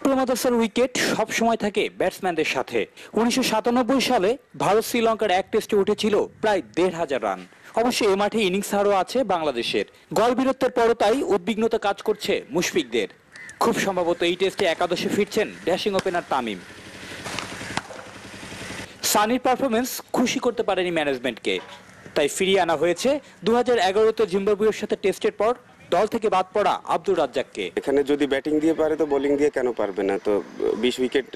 প্রেমাদাসের wicket সব সময় থাকে ব্যাটসম্যানদের সাথে। 1997 সালে ভারত শ্রীলঙ্কার এক টেস্টে উঠেছিল প্রায় 1,500 রান। অবশ্য এ মাঠে ইনিংস হারও আছে বাংলাদেশের। গলবিরত্বের পরও তাই উদ্বিগ্নতা কাজ করছে মুশফিকদের। খুব সম্ভবত এই টেস্টে একাদশে ফিরছেন ড্যাশিং ওপেনার তামিম। সানির পারফরমেন্স খুশি করতে পারেনি ম্যানেজমেন্টকে, তাই ফিরিয়ে আনা হয়েছে 2011-তে জিম্বাবুয়ের সাথে টেস্টের পর দল থেকে বাদ পড়া আব্দুর রাজ্জাককে। এখানে যদি ব্যাটিং দিয়ে পারে তো বোলিং দিয়ে কেন পারবে না? তো 20 উইকেট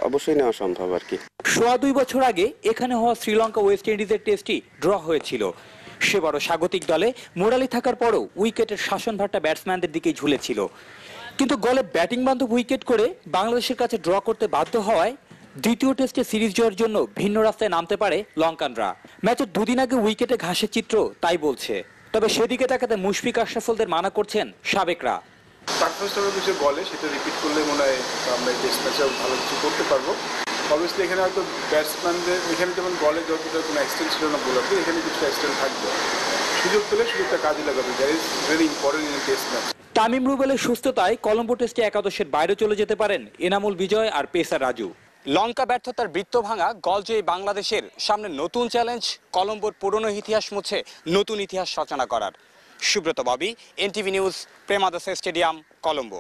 অবশ্যই নেওয়া সম্ভব আর কি। সোয়া 2 বছর আগে এখানে হওয়া শ্রীলঙ্কা ওয়েস্ট ইন্ডিজের টেস্টই ড্র হয়েছিল। সেবারও স্বাগতিক দলে মোরালি থাকার পরও উইকেটের শাসনভারটা ব্যাটসম্যানদের দিকেই ঝুলেছিল। কিন্তু গলে ব্যাটিং বান্ধব উইকেট করে বাংলাদেশের কাছে ড্র করতে বাধ্য হওয়ায় দ্বিতীয় টেস্টে সিরিজ জয়ের জন্য ভিন্ন রাস্তায় নামতে পারে লঙ্কানরা। ম্যাচের দুদিন আগে উইকেটে ঘাসের চিত্র তাই বলছে। তবে সেদিকে তাকাতে মুশফিক আশরাফুলদের মানা করছেন সাবেকরা। পারফরমেন্সটা কিছু বলে সেটা রিপিট করলে মনে হয় আমরা এই টেস্ট ম্যাচে ভালো কিছু করতে পারবো। অবভিয়াসলি এখানে হয়তো ব্যাটসম্যানদের এখানে যেমন বলে যতটা কোনো এক্সটেন্ট ছিল না বোলারকে, এখানে কিছু এক্সটেন্ট থাকবে। সুযোগ পেলে সুযোগটা কাজে লাগাবে। That is very important in test match. Tamim রুবেলের সুস্থতায় কলম্বো টেস্টে একাদশের বাইরে চলে যেতে পারেন এনামুল বিজয় আর পেসার রাজু। লঙ্কা ব্যর্থতার বৃত্ত ভাঙা গলজয়ী বাংলাদেশের সামনে নতুন চ্যালেঞ্জ, কলম্বোর পুরনো ইতিহাস মুছে নতুন ইতিহাস রচনা করার। Subrata Bobby, NTV news, Premadasa stadium, Colombo.